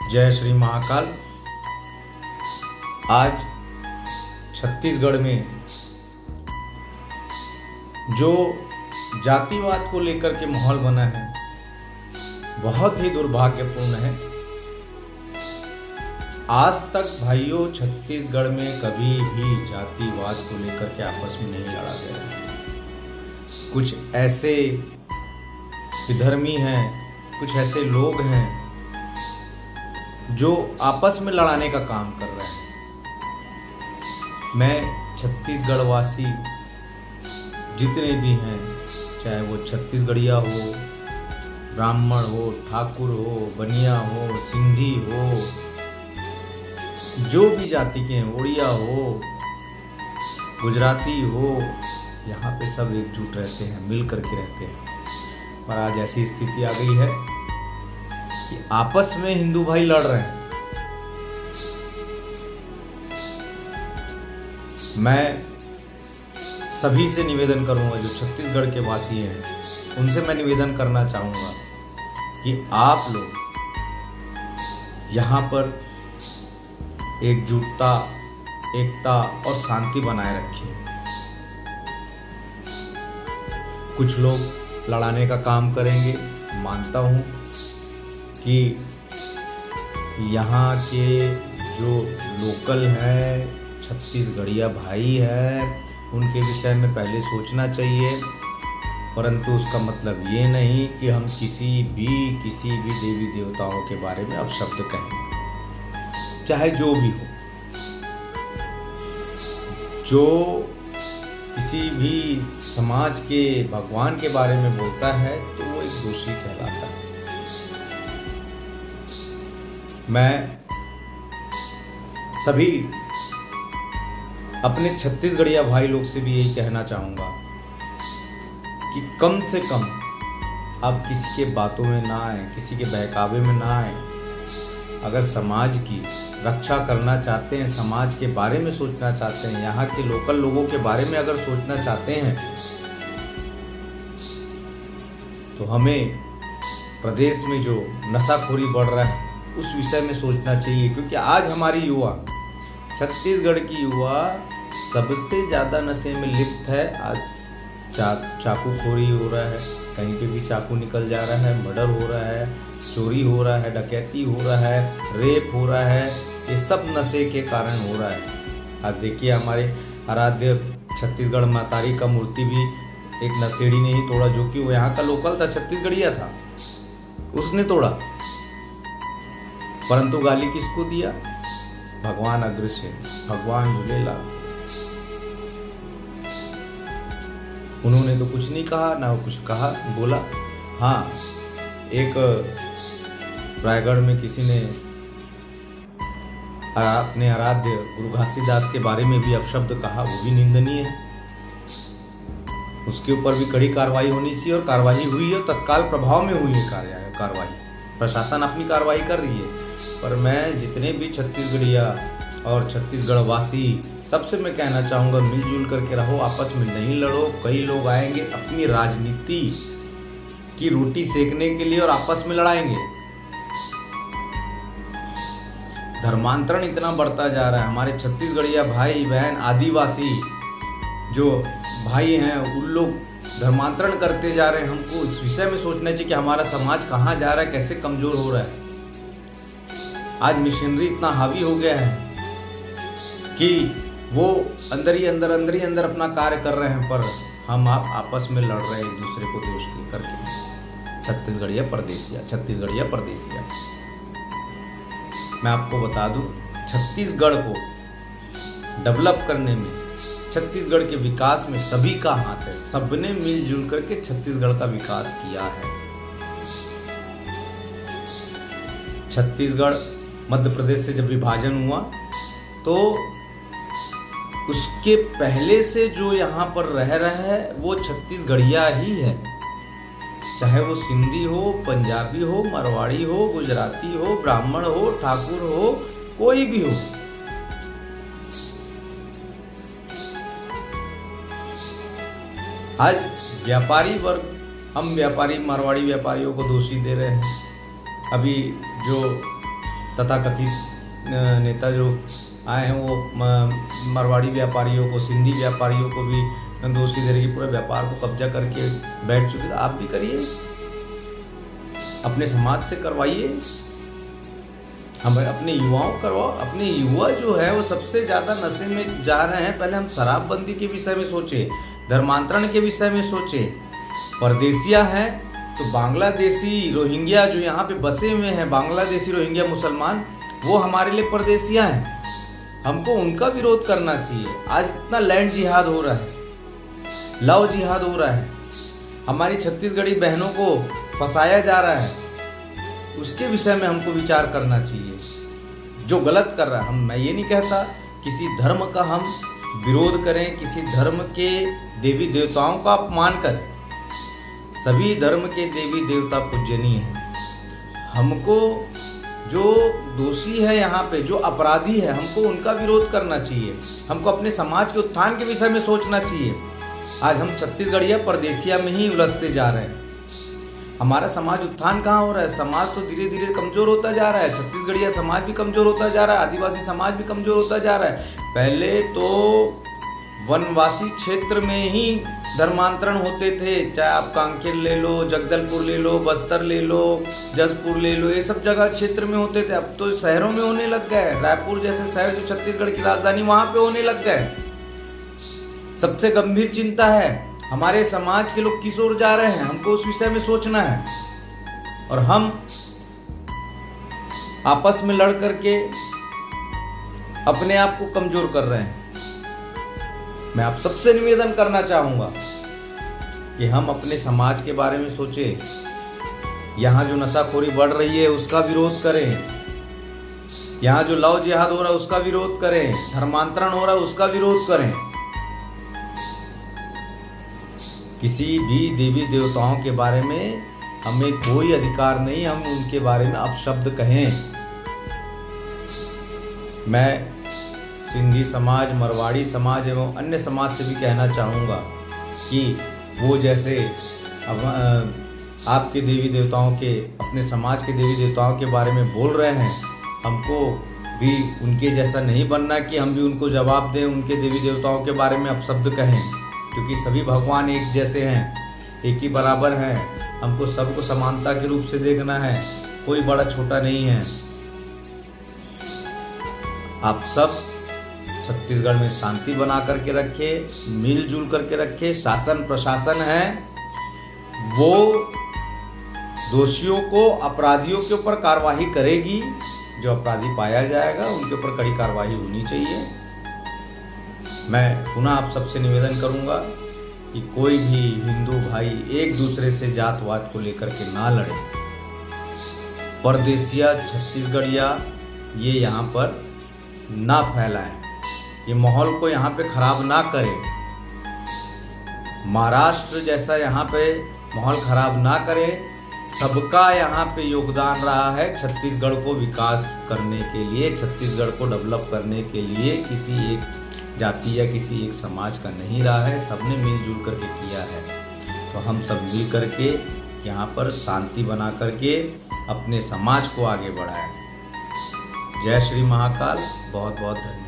जय श्री महाकाल। आज छत्तीसगढ़ में जो जातिवाद को लेकर के माहौल बना है बहुत ही दुर्भाग्यपूर्ण है। आज तक भाइयों छत्तीसगढ़ में कभी भी जातिवाद को लेकर के आपस में नहीं लड़ा गया। कुछ ऐसे विधर्मी हैं, कुछ ऐसे लोग हैं जो आपस में लड़ाने का काम कर रहे हैं। मैं छत्तीसगढ़ वासी जितने भी हैं, चाहे वो छत्तीसगढ़िया हो, ब्राह्मण हो, ठाकुर हो, बनिया हो, सिंधी हो, जो भी जाति के हैं, उड़िया हो, गुजराती हो, यहाँ पे सब एकजुट रहते हैं, मिल करके रहते हैं। पर आज ऐसी स्थिति आ गई है कि आपस में हिंदू भाई लड़ रहे हैं। मैं सभी से निवेदन करूंगा, जो छत्तीसगढ़ के वासी हैं उनसे मैं निवेदन करना चाहूंगा कि आप लोग यहाँ पर एकजुटता, एकता और शांति बनाए रखिए। कुछ लोग लड़ाने का काम करेंगे, मानता हूँ कि यहाँ के जो लोकल है, छत्तीसगढ़िया भाई है, उनके विषय में पहले सोचना चाहिए। परंतु उसका मतलब ये नहीं कि हम किसी भी देवी देवताओं के बारे में अपशब्द कहें, चाहे जो भी हो। जो किसी भी समाज के भगवान के बारे में बोलता है तो वो एक दोषी कहलाता है। मैं सभी अपने छत्तीसगढ़िया भाई लोग से भी यही कहना चाहूँगा कि कम से कम आप किसी के बातों में ना आए, किसी के बहकावे में ना आए। अगर समाज की रक्षा करना चाहते हैं, समाज के बारे में सोचना चाहते हैं, यहाँ के लोकल लोगों के बारे में अगर सोचना चाहते हैं, तो हमें प्रदेश में जो नशाखोरी बढ़ रहा है उस विषय में सोचना चाहिए। क्योंकि आज हमारी युवा, छत्तीसगढ़ की युवा सबसे ज़्यादा नशे में लिप्त है। आज चाकूखोरी हो रहा है, कहीं पे भी चाकू निकल जा रहा है, मर्डर हो रहा है, चोरी हो रहा है, डकैती हो रहा है, रेप हो रहा है। ये सब नशे के कारण हो रहा है। आज देखिए हमारे आराध्य छत्तीसगढ़ मातारी का मूर्ति भी एक नशेड़ी ने ही तोड़ा, जो कि वो यहाँ का लोकल था, छत्तीसगढ़िया था, उसने तोड़ा। परंतु गाली किसको दिया? भगवान अग्रसेन, भगवान झूलेलाल। उन्होंने तो कुछ नहीं कहा, ना कुछ कहा बोला। हाँ, एक रायगढ़ में किसी ने अपने आराध्य गुरु घासीदास के बारे में भी अपशब्द कहा, वो भी निंदनीय है। उसके ऊपर भी कड़ी कार्रवाई होनी चाहिए और कार्रवाई हुई है, तत्काल प्रभाव में हुई है कार्रवाई। प्रशासन अपनी कार्रवाई कर रही है। पर मैं जितने भी छत्तीसगढ़िया और छत्तीसगढ़ वासी सबसे मैं कहना चाहूँगा, मिलजुल करके रहो, आपस में नहीं लड़ो। कई लोग आएंगे अपनी राजनीति की रोटी सेकने के लिए और आपस में लड़ाएंगे। धर्मांतरण इतना बढ़ता जा रहा है। हमारे छत्तीसगढ़िया भाई बहन, आदिवासी जो भाई हैं, उन लोग धर्मांतरण करते जा रहे हैं। हमको इस विषय में सोचना चाहिए कि हमारा समाज कहाँ जा रहा है, कैसे कमजोर हो रहा है। आज मिशनरी इतना हावी हो गया है कि वो अंदर ही अंदर अपना कार्य कर रहे हैं, पर हम आप आपस में लड़ रहे हैं एक दूसरे को दोष दे करके। छत्तीसगढ़िया परदेसिया। मैं आपको बता दूं, छत्तीसगढ़ को डेवलप करने में, छत्तीसगढ़ के विकास में सभी का हाथ है। सबने मिलजुल करके छत्तीसगढ़ का विकास किया है। छत्तीसगढ़ मध्य प्रदेश से जब विभाजन हुआ तो उसके पहले से जो यहाँ पर रह रहा है वो छत्तीसगढ़िया ही है। चाहे वो सिंधी हो, पंजाबी हो, मारवाड़ी हो, गुजराती हो, ब्राह्मण हो, ठाकुर हो, कोई भी हो। आज व्यापारी वर्ग, हम व्यापारी मारवाड़ी व्यापारियों को दोषी दे रहे हैं। अभी जो तथाकथित नेता जो आए हैं वो मारवाड़ी व्यापारियों को, सिंधी व्यापारियों को भी दोषी दे रही, पूरे व्यापार को कब्जा करके बैठ चुके। आप भी करिए, अपने समाज से करवाइए, हम अपने युवाओं को करवाओ। अपने युवा जो है वो सबसे ज़्यादा नशे में जा रहे हैं। पहले हम शराबबंदी के विषय में सोचें, धर्मांतरण के विषय में सोचें। परदेसिया हैं तो बांग्लादेशी रोहिंग्या जो यहाँ पे बसे हुए हैं, बांग्लादेशी रोहिंग्या मुसलमान, वो हमारे लिए परदेसिया हैं। हमको उनका विरोध करना चाहिए। आज इतना लैंड जिहाद हो रहा है, लव जिहाद हो रहा है, हमारी छत्तीसगढ़ी बहनों को फंसाया जा रहा है, उसके विषय में हमको विचार करना चाहिए। जो गलत कर रहा है, मैं ये नहीं कहता किसी धर्म का हम विरोध करें, किसी धर्म के देवी देवताओं का अपमान करें। सभी धर्म के देवी देवता पूजनीय हैं। हमको जो दोषी है यहाँ पे, जो अपराधी है, हमको उनका विरोध करना चाहिए। हमको अपने समाज के उत्थान के विषय में सोचना चाहिए। आज हम छत्तीसगढ़िया परदेसिया में ही उलझते जा रहे हैं। हमारा समाज उत्थान कहाँ हो रहा है? समाज तो धीरे धीरे कमजोर होता जा रहा है। छत्तीसगढ़िया समाज भी कमजोर होता जा रहा है, आदिवासी समाज भी कमजोर होता जा रहा है। पहले तो वनवासी क्षेत्र में ही धर्मांतरण होते थे, चाहे आप कांकेर ले लो, जगदलपुर ले लो, बस्तर ले लो, जसपुर ले लो, ये सब जगह क्षेत्र में होते थे। अब तो शहरों में होने लग गए। रायपुर जैसे शहर जो छत्तीसगढ़ की राजधानी, वहां पे होने लग गए। सबसे गंभीर चिंता है, हमारे समाज के लोग किस ओर जा रहे हैं, हमको उस विषय में सोचना है। और हम आपस में लड़ करके अपने आप को कमजोर कर रहे हैं। मैं आप सबसे निवेदन करना चाहूंगा कि हम अपने समाज के बारे में सोचें। यहाँ जो नशाखोरी बढ़ रही है उसका विरोध करें, यहाँ जो लव जिहाद हो रहा है उसका विरोध करें, धर्मांतरण हो रहा है उसका विरोध करें। किसी भी देवी देवताओं के बारे में हमें कोई अधिकार नहीं हम उनके बारे में अपशब्द कहें। मैं सिंधी समाज, मरवाड़ी समाज एवं अन्य समाज से भी कहना चाहूँगा कि वो जैसे अब आपके देवी देवताओं के, अपने समाज के देवी देवताओं के बारे में बोल रहे हैं, हमको भी उनके जैसा नहीं बनना कि हम भी उनको जवाब दें, उनके देवी देवताओं के बारे में अपशब्द कहें। क्योंकि सभी भगवान एक जैसे हैं, एक ही बराबर हैं। हमको सबको समानता के रूप से देखना है, कोई बड़ा छोटा नहीं है। आप सब छत्तीसगढ़ में शांति बना करके रखे, मिलजुल करके रखे। शासन प्रशासन है वो दोषियों को, अपराधियों के ऊपर कार्रवाई करेगी। जो अपराधी पाया जाएगा उनके ऊपर कड़ी कार्रवाई होनी चाहिए। मैं पुनः आप सबसे निवेदन करूंगा कि कोई भी हिंदू भाई एक दूसरे से जातवाद को लेकर के ना लड़े। परदेसिया, छत्तीसगढ़िया ये यहाँ पर ना फैलाएं, ये माहौल को यहाँ पे खराब ना करें। महाराष्ट्र जैसा यहाँ पे माहौल खराब ना करें। सबका यहाँ पे योगदान रहा है छत्तीसगढ़ को विकास करने के लिए, छत्तीसगढ़ को डेवलप करने के लिए। किसी एक जाति या किसी एक समाज का नहीं रहा है, सबने मिलजुल करके किया है। तो हम सब मिल करके यहाँ पर शांति बना करके अपने समाज को आगे बढ़ाएं। जय श्री महाकाल। बहुत बहुत धन्यवाद।